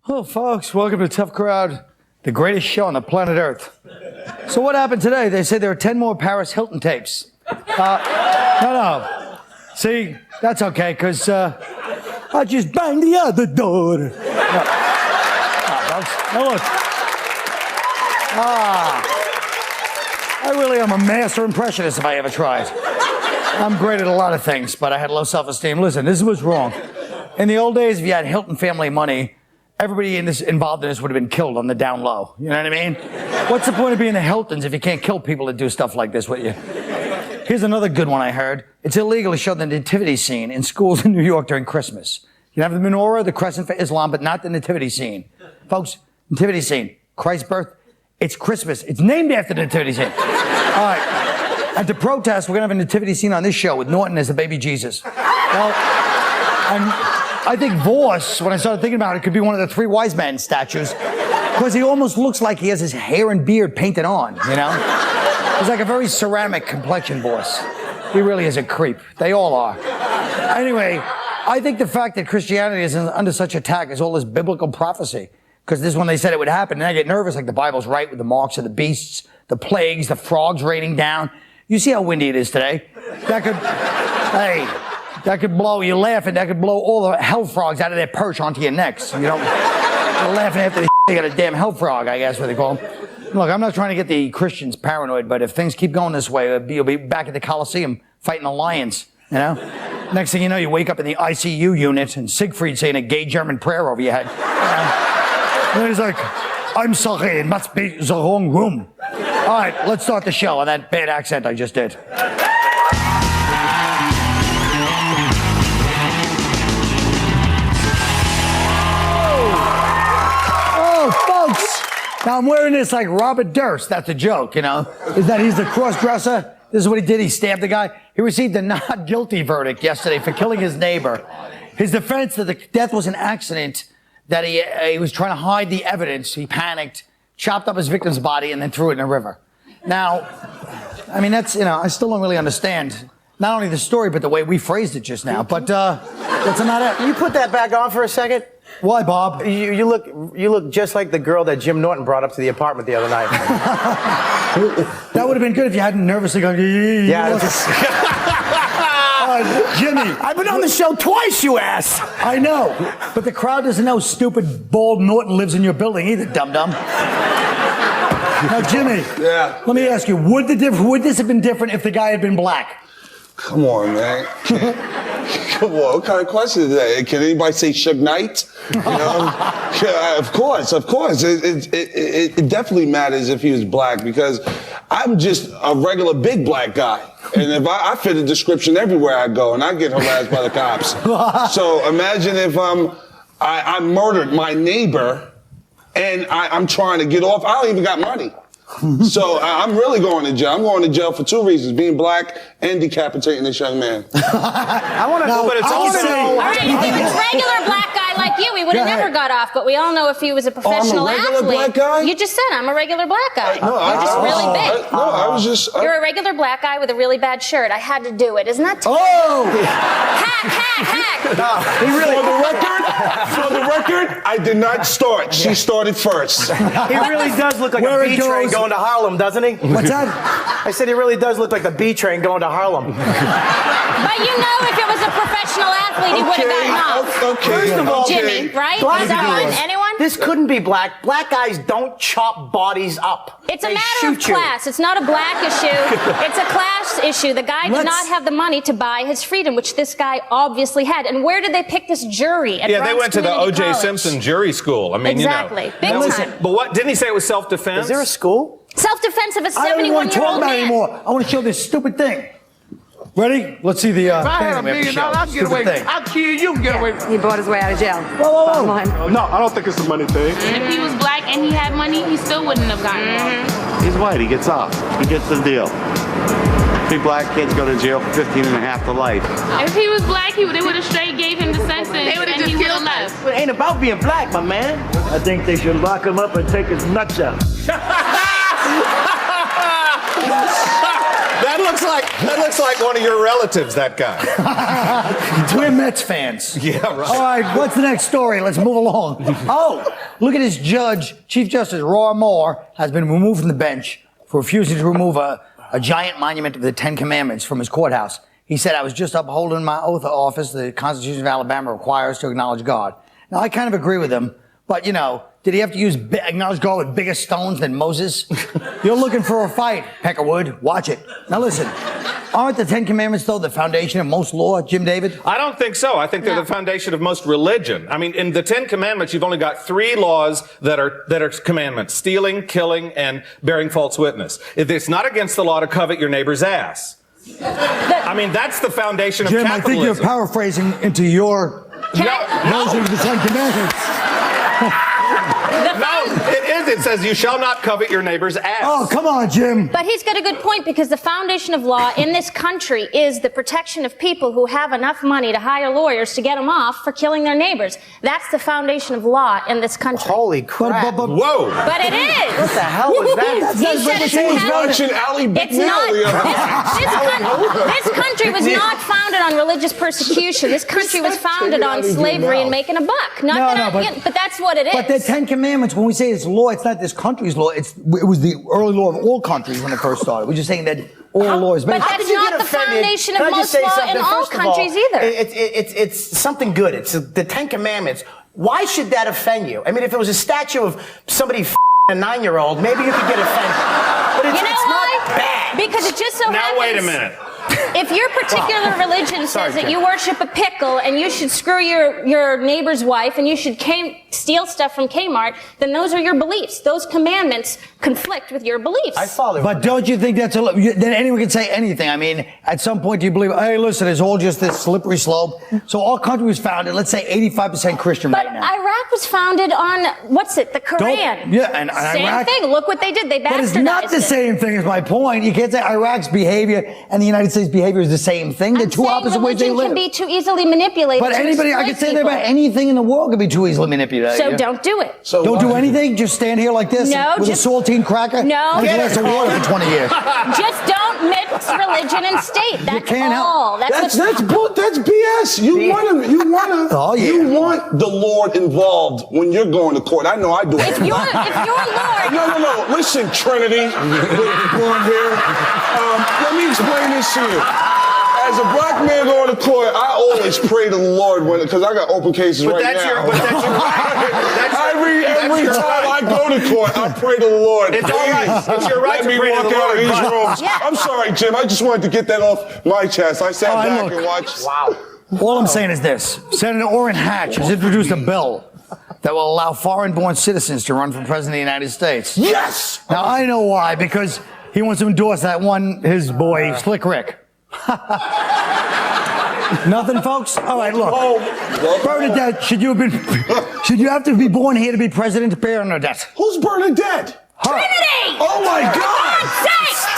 Hello, folks. Welcome to Tough Crowd, the greatest show on the planet Earth. So what happened today? They said there are 10 more Paris Hilton tapes. No. See, that's okay, because I just banged the other door. No, look. I really am a master impressionist if I ever tried. I'm great at a lot of things, but I had low self-esteem. Listen, this is what's wrong. In the old days, if you had Hilton family money, everybody involved in this would have been killed on the down low. You know what I mean? What's the point of being the Hiltons if you can't kill people that do stuff like this with you? Here's another good one I heard. It's illegal to show the nativity scene in schools in New York during Christmas. You can have the menorah, the crescent for Islam, but not the nativity scene. Folks, nativity scene, Christ's birth, it's Christmas. It's named after the nativity scene. All right. And to protest, we're going to have a nativity scene on this show with Norton as the baby Jesus. Well, I think Voss, when I started thinking about it, could be one of the three wise men statues, because he almost looks like he has his hair and beard painted on, you know? He's like a very ceramic complexion, Voss. He really is a creep. They all are. Anyway, I think the fact that Christianity is under such attack is all this biblical prophecy, because this is when they said it would happen, and I get nervous, like the Bible's right with the marks of the beasts, the plagues, the frogs raining down. You see how windy it is today? That could blow, you're laughing, that could blow all the hell frogs out of their perch onto your necks. You know, you're laughing after they got a damn hell frog, I guess what they call them. Look, I'm not trying to get the Christians paranoid, but if things keep going this way, you'll be back at the Coliseum fighting the lions, you know? Next thing you know, you wake up in the ICU unit and Siegfried saying a gay German prayer over your head. And he's like, I'm sorry, it must be the wrong room. All right, let's start the show on that bad accent I just did. Now, I'm wearing this like Robert Durst. That's a joke, you know? Is that he's the cross-dresser? This is what he did. He stabbed the guy. He received a not guilty verdict yesterday for killing his neighbor. His defense that the death was an accident, that he was trying to hide the evidence. He panicked, chopped up his victim's body, and then threw it in a river. Now, I mean, that's, you know, I still don't really understand not only the story, but the way we phrased it just now. But what's the matter? Can you put that back on for a second? Why, Bob? You look just like the girl that Jim Norton brought up to the apartment the other night. That would have been good if you hadn't nervously gone. Yeah. Jimmy, I've been on the show twice, you ass. I know, but the crowd doesn't know stupid bald Norton lives in your building either, dum-dum. Now, Jimmy. Yeah. Let me ask you: would this have been different if the guy had been black? Come on, man. Come on, what kind of question is that? Can anybody say Suge Knight? You know? Yeah, of course. It definitely matters if he was black, because I'm just a regular big black guy. And if I fit a description everywhere I go, and I get harassed by the cops. So imagine if I murdered my neighbor and I'm trying to get off. I don't even got money. So I'm really going to jail. I'm going to jail for two reasons: being black and decapitating this young man. I want to know, but it's also... All right, if he was regular black guy like you, we would have never got off. But we all know if he was a professional I'm a regular athlete. black guy? You just said I'm a regular black guy. No, You're just really big. I was just... You're a regular black guy with a really bad shirt. I had to do it. Isn't that terrible? Oh! Hack! He really... For the record, I did not start. She started first. He really does look like a B train going to Harlem, doesn't he? What's that? I said he really does look like the B train going to Harlem. But you know, if it was a professional athlete, he would have gotten off. Okay. First of all, Jimmy, right? Is that right? Anyone? This couldn't be black. Black guys don't chop bodies up. It's a matter of class. It's not a black issue. It's a class issue. The guy did not have the money to buy his freedom, which this guy obviously had. And where did they pick this jury? At they went to the O.J. College? Simpson jury school. I mean, exactly. You know. Big time. But what, didn't he say it was self-defense? Is there a school? Self-defense of a 71-year-old man. I don't want to talk about it anymore. I want to show this stupid thing. Ready? Let's see the If I had $1 million, I'd get away. I'll kill you and get away. He bought his way out of jail. Whoa. No, I don't think it's a money thing. If he was black and he had money, he still wouldn't have gotten off. He's white, he gets off. He gets the deal. 3 black kids go to jail for 15 and a half to life. If he was black, they would have straight gave him the sentence and he would have left. It ain't about being black, my man. I think they should lock him up and take his nuts out. That looks looks like one of your relatives, that guy. We're Mets fans. Yeah, right. All right, what's the next story? Let's move along. Oh, look at this judge. Chief Justice Roy Moore has been removed from the bench for refusing to remove a giant monument of the Ten Commandments from his courthouse. He said, I was just upholding my oath of office. The Constitution of Alabama requires to acknowledge God. Now, I kind of agree with him, but, you know, did he have to use acknowledge God with bigger stones than Moses? You're looking for a fight, Peckerwood. Watch it. Now, listen. Aren't the Ten Commandments, though, the foundation of most law, Jim David? I don't think so. I think they're the foundation of most religion. I mean, in the Ten Commandments, you've only got 3 laws that are commandments: stealing, killing, and bearing false witness. If it's not against the law to covet your neighbor's ass. I mean, that's the foundation of Jim, capitalism. I think you're paraphrasing into your version of the Ten Commandments. No, it is. It says you shall not covet your neighbor's ass. Oh, come on, Jim. But he's got a good point, because the foundation of law in this country is the protection of people who have enough money to hire lawyers to get them off for killing their neighbors. That's the foundation of law in this country. Holy crap. Whoa. But it is. What the hell was that? He said it's Watching Ally It's not. McNally. This country was not founded on religious persecution. This country was founded on slavery and making a buck. But that's what it is. But the Ten Commandments, when we say it's law, it's not this country's law. It was the early law of all countries when it first started. We're just saying that all law is based. But that's not the foundation of most law in all countries either. It's something good. It's the Ten Commandments. Why should that offend you? I mean, if it was a statue of somebody a 9-year-old, maybe you could get offended. But it's not bad. Because it just so happens. Now, wait a minute. If your particular religion says that you worship a pickle and you should screw your neighbor's wife and you should steal stuff from Kmart, then those are your beliefs. Those commandments conflict with your beliefs. I follow. But don't you think that's then anyone can say anything? I mean, at some point, do you believe, hey, listen, it's all just this slippery slope? So our country was founded, let's say 85% Christian but right now. Iraq was founded on, the Koran. And Same Iraq, thing. Look what they did. They bastardized but it's not the same thing as my point. You can't say Iraq's behavior and the United States behavior is the same thing. They're two opposite ways they live. Religion can be too easily manipulated. But anybody, I can say that about anything in the world can be too easily manipulated. So don't do it. So Don't do anything? Just stand here like this with a saltine cracker? No. And a glass of water for 20 years. Just don't mix religion and state. That's all. That's BS. You want the Lord involved when you're going to court. I know I do it. If your Lord. No. Listen, Trinity. Blonde hair. Let me explain this to you. As a black man going to court, I always pray to the Lord because I got open cases right now. Every time I go to court, I pray to the Lord. It's all right. It's your right to pray to the Lord. These rooms. Yeah. I'm sorry, Jim. I just wanted to get that off my chest. I sat back and watched. Wow. All I'm saying is this. Senator Orrin Hatch has introduced a bill that will allow foreign-born citizens to run for president of the United States. Yes! Now, I know why, because he wants to endorse his boy, Slick Rick. Nothing, folks? All right, look. Bernadette, should you have to be born here to be president? Bernadette. Who's Bernadette? Trinity! Oh my God!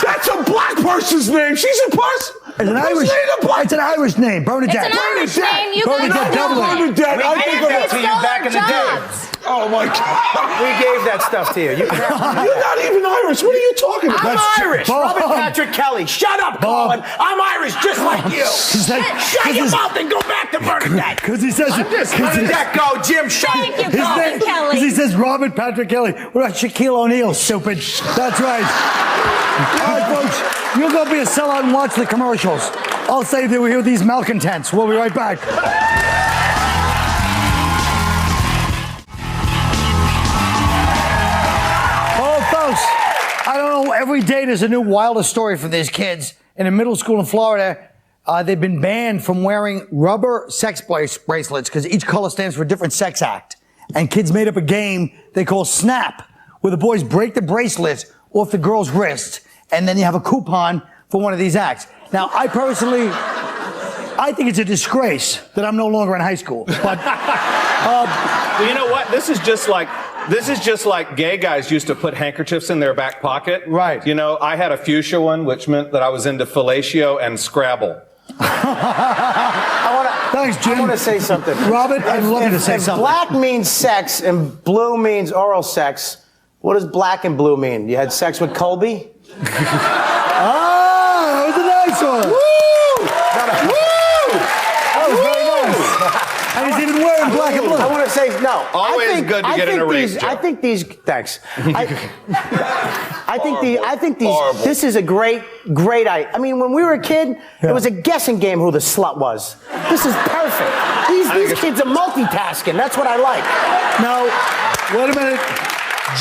That's a black person's name. She's a person. It's an Irish name, Bernadette. It's an Irish name. You guys Bernadette know Dublin. Bernadette. I think of that to you back in the day. Oh my God. We gave that stuff to you. You're not even Irish. What are you talking about? I'm Irish. Robert Patrick Kelly. Shut up, Colin. I'm Irish just like you. Shut your mouth and go back to Bernadette. Because he says... Bernadette, go. Jim, shut Thank you, Colin Kelly. Because he says Robert Patrick Kelly. What about Shaquille O'Neal, stupid? That's right. All right, folks. You'll go be a sellout and watch the commercials. I'll say that we're here with these malcontents. We'll be right back. I don't know, every day there's a new wilder story for these kids. In a middle school in Florida, they've been banned from wearing rubber sex bracelets because each color stands for a different sex act. And kids made up a game they call Snap, where the boys break the bracelet off the girl's wrist, and then you have a coupon for one of these acts. Now, I think it's a disgrace that I'm no longer in high school. But you know what? This is just like gay guys used to put handkerchiefs in their back pocket. Right. You know, I had a fuchsia one, which meant that I was into fellatio and Scrabble. Thanks, Jim. I want to say something. Robert, I'd love you to say something. Black means sex and blue means oral sex, what does black and blue mean? You had sex with Colby? That was a even wearing black and blue. I want to say no. Always good to get in a race, Joe. I think these. Thanks. I think these. Horrible. This is a great. I mean, when we were a kid, it was a guessing game who the slut was. This is perfect. These kids are multitasking. That's what I like. Now, wait a minute.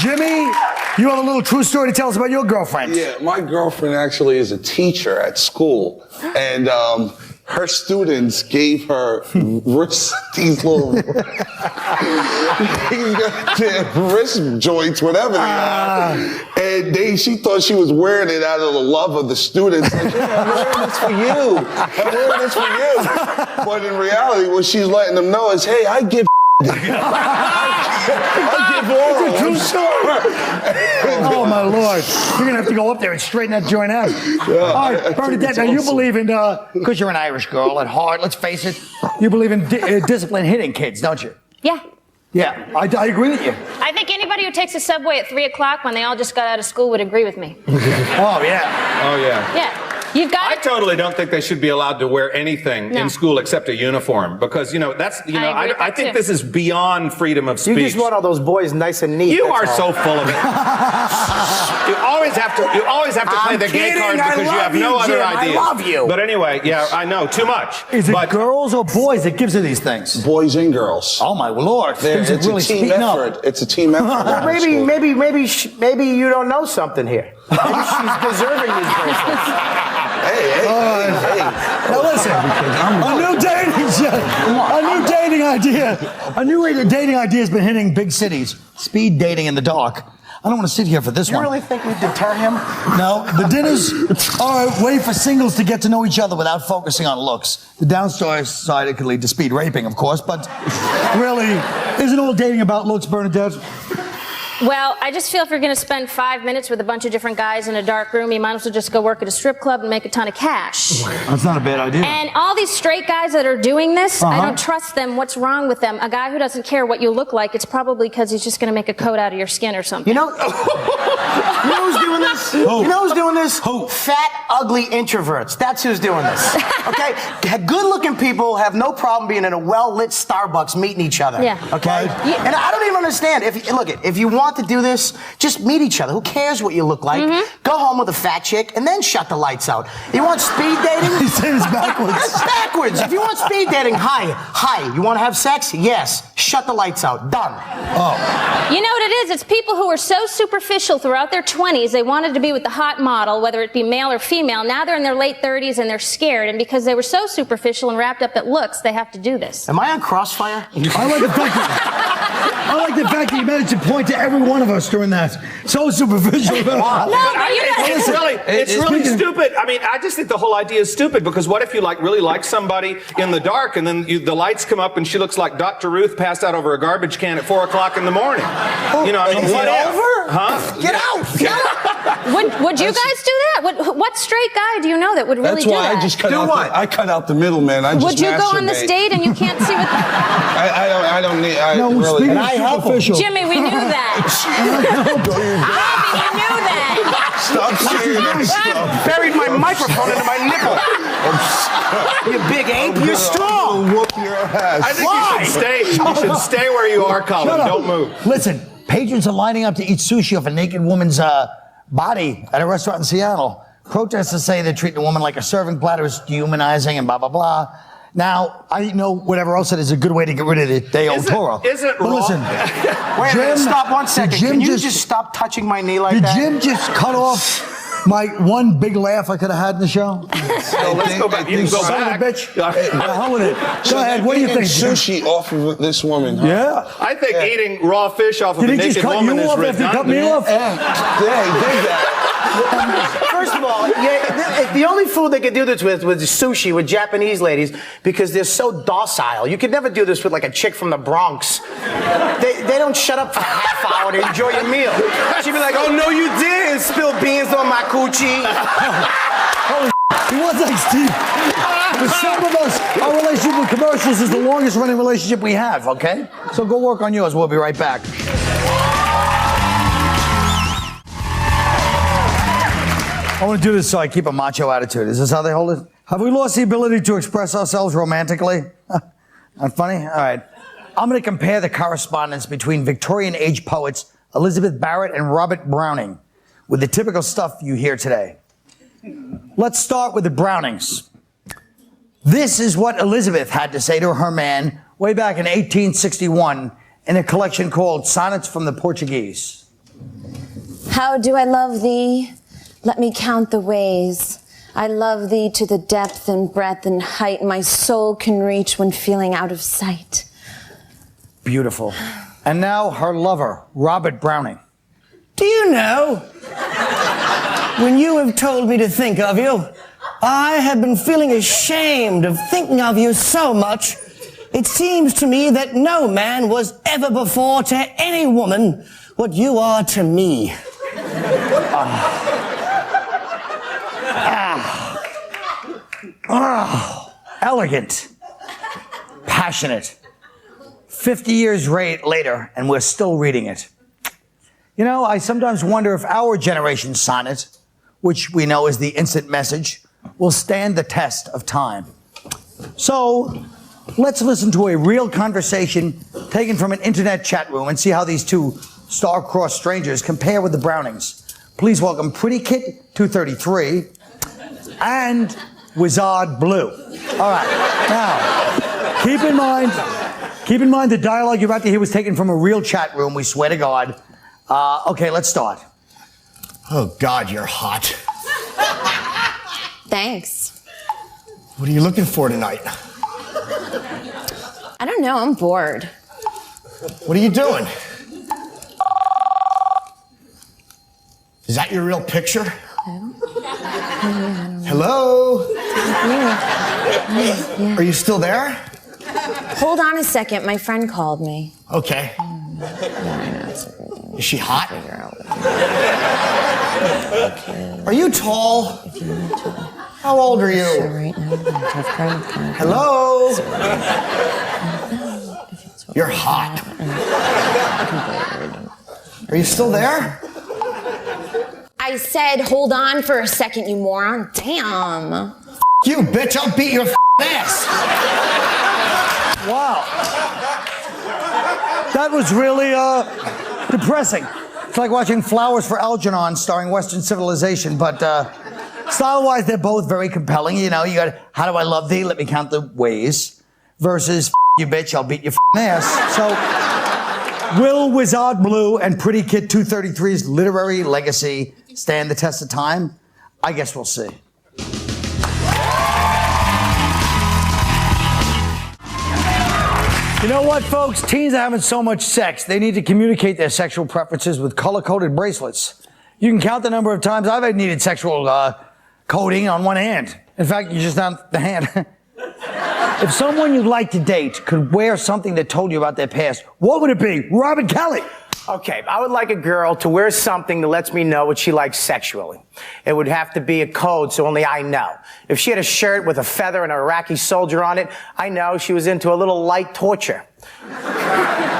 Jimmy, you have a little true story to tell us about your girlfriend. Yeah, my girlfriend actually is a teacher at school, and her students gave her these little wrist joints, whatever they are, and she thought she was wearing it out of the love of the students. Like, yeah, I'm wearing this for you. I'm wearing this for you. But in reality, what she's letting them know is, hey, I give. It's a true story. Oh my Lord! You're gonna have to go up there and straighten that joint out. All right, Bernadette. Now you believe in because you're an Irish girl at heart. Let's face it. You believe in discipline hitting kids, don't you? Yeah. Yeah, I agree with you. I think anybody who takes a subway at 3 o'clock when they all just got out of school would agree with me. Oh yeah. Oh, yeah. Yeah. You've got I totally don't think they should be allowed to wear anything in school except a uniform because, that's, I think this is beyond freedom of speech. You just want all those boys nice and neat. You are so full of it. You always have to play the gay card because you have no other idea. I love you. But anyway, yeah, I know, too much. Is it girls or boys that gives her these things? Boys and girls. Oh my Lord! Things It's are really a team speeding effort. up. It's a team effort. Maybe you don't know something here. Maybe she's deserving these bracelets. Hey. Now listen, a new dating idea has been hitting big cities. Speed dating in the dark. I don't want to sit here for this one. You really think we deter him? No, the dinners are a way for singles to get to know each other without focusing on looks. The downside, it could lead to speed raping, of course, but really, isn't all dating about looks, Bernadette? Well, I just feel if you're going to spend 5 minutes with a bunch of different guys in a dark room, you might as well just go work at a strip club and make a ton of cash. That's not a bad idea. And all these straight guys that are doing this, I don't trust them. What's wrong with them? A guy who doesn't care what you look like, it's probably because he's just going to make a coat out of your skin or something. You know who's doing this? Who? You know who's doing this? Who? Fat, ugly introverts. That's who's doing this. Okay? Good-looking people have no problem being in a well-lit Starbucks meeting each other. Yeah. Okay? Yeah. And I don't even understand. If you want to do this, just meet each other. Who cares what you look like? Go home with a fat chick and then shut the lights out. You want speed dating? He said it's backwards. It's backwards. If you want speed dating, hi. You want to have sex? Yes. Shut the lights out. Done. Oh. You know what it is? It's people who were so superficial throughout their 20s, they wanted to be with the hot model, whether it be male or female. Now they're in their late 30s and they're scared, and because they were so superficial and wrapped up at looks, they have to do this. Am I on Crossfire? I like the fact that you managed to point to every one of us during that. So superficial. It's really stupid. I mean, I just think the whole idea is stupid because what if you really like somebody in the dark and then the lights come up and she looks like Dr. Ruth passed out over a garbage can at 4 o'clock in the morning? Over? Huh? Get out! Would you guys do that? What straight guy do you know that would really That's do why that? I just cut out the middleman. Would you go on this date and you can't see what? I don't need. Speaking of superficial. Jimmy, we knew that. Bobby, we knew that. Stop saying that stuff. Buried my microphone into my nipple. You big ape. You're strong. Whoop your ass. I think you should stay where you are, Colin. Don't move. Listen, patrons are lining up to eat sushi off a naked woman's body at a restaurant in Seattle. Protesters say they're treating a woman like a serving platter is dehumanizing and blah, blah, blah. Now, I know whatever else it is a good way to get rid of the Deo Toro. Isn't but listen, wait a minute, stop 1 second. Can you just stop touching my knee like that? Did Jim just cut off my one big laugh I could have had in the show? Let's go back. You can go back. Bitch. The hell with it. Go ahead. What do you think? Sushi off of this woman. Huh? Yeah. I think eating raw fish off of a naked woman is redundant. Cut me off? Yeah, he did that. First of all, the only food they could do this with was sushi with Japanese ladies because they're so docile. You could never do this with like a chick from the Bronx. They don't shut up for a half hour to enjoy your meal. She'd be like, "Oh no, you didn't spill beans on my coochie." Holy he was like Steve. For some of us, our relationship with commercials is the longest running relationship we have, okay? So go work on yours. We'll be right back. I want to do this so I keep a macho attitude. Is this how they hold it? Have we lost the ability to express ourselves romantically? Not funny? All right. I'm going to compare the correspondence between Victorian-age poets Elizabeth Barrett and Robert Browning with the typical stuff you hear today. Let's start with the Brownings. This is what Elizabeth had to say to her man way back in 1861 in a collection called Sonnets from the Portuguese. How do I love thee? Let me count the ways. I love thee to the depth and breadth and height my soul can reach when feeling out of sight. Beautiful. And now her lover, Robert Browning. Do you know, when you have told me to think of you, I have been feeling ashamed of thinking of you so much. It seems to me that no man was ever before to any woman what you are to me. Elegant. Passionate. 50 years later, and we're still reading it. You know, I sometimes wonder if our generation's sonnet, which we know is the instant message, will stand the test of time. So, let's listen to a real conversation taken from an internet chat room and see how these two star-crossed strangers compare with the Brownings. Please welcome Pretty Kit 233 and Wizard Blue. All right, now, keep in mind the dialogue you're about to hear was taken from a real chat room, we swear to God. Okay, let's start. Oh, God, you're hot. Thanks. What are you looking for tonight? I don't know, I'm bored. What are you doing? Is that your real picture? Hello? Are you still there? Hold on a second, my friend called me. Okay. Is she hot? Are you tall? How old are you? Hello? You're hot. Are you still there? I said, hold on for a second, you moron. Damn. You bitch, I'll beat your ass. Wow. That was really depressing. It's like watching Flowers for Algernon starring Western Civilization, but style-wise, they're both very compelling. You know, you got How Do I Love Thee? Let Me Count the Ways versus You Bitch, I'll Beat Your ass. So, will Wizard Blue and Pretty Kid 233's literary legacy stand the test of time? I guess we'll see. You know what, folks? Teens are having so much sex, they need to communicate their sexual preferences with color-coded bracelets. You can count the number of times I've needed sexual coding on one hand. In fact, you just not the hand. If someone you'd like to date could wear something that told you about their past, what would it be? Robin Kelly. Okay, I would like a girl to wear something that lets me know what she likes sexually. It would have to be a code so only I know. If she had a shirt with a feather and an Iraqi soldier on it, I know she was into a little light torture.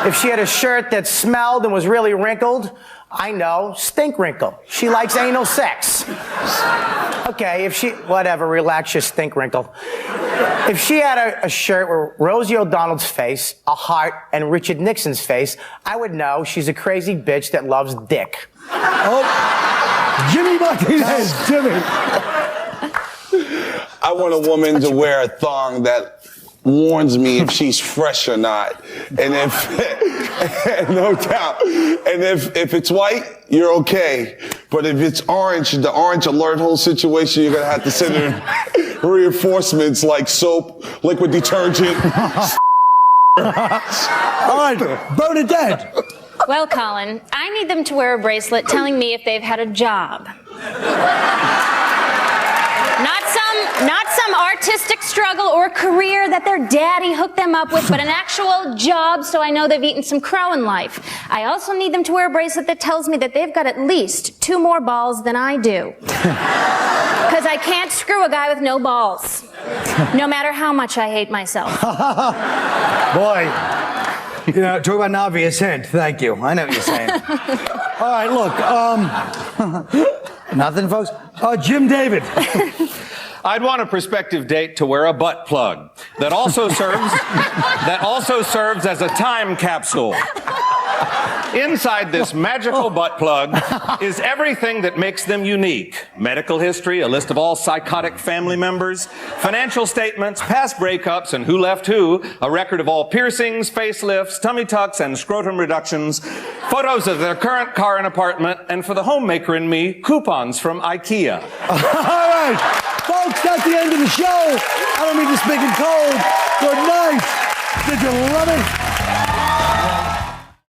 If she had a shirt that smelled and was really wrinkled, I know, stink wrinkle. She likes anal sex. Okay, if she, whatever, relax your stink wrinkle. If she had a shirt with Rosie O'Donnell's face, a heart, and Richard Nixon's face, I would know she's a crazy bitch that loves dick. Oh, Jimmy Martinez, Jimmy. I want a woman to wear a thong that warns me if she's fresh or not. And if, no doubt. And if it's white, you're okay. But if it's orange, the orange alert whole situation, you're going to have to send in reinforcements like soap, liquid detergent. All right, Bernadette. Well, Colin, I need them to wear a bracelet telling me if they've had a job. Not some artistic struggle or career that their daddy hooked them up with, but an actual job so I know they've eaten some crow in life. I also need them to wear a bracelet that tells me that they've got at least 2 more balls than I do. Because I can't screw a guy with no balls, no matter how much I hate myself. Boy, you know, talk about an obvious hint. Thank you. I know what you're saying. All right, look, nothing, folks. Jim David. I'd want a prospective date to wear a butt plug that also serves as a time capsule. Inside this magical butt plug is everything that makes them unique. Medical history, a list of all psychotic family members, financial statements, past breakups, and who left who, a record of all piercings, facelifts, tummy tucks, and scrotum reductions, photos of their current car and apartment, and for the homemaker in me, coupons from IKEA. All right, folks, that's the end of the show. I don't mean to speak in code. Good night. Did you love it?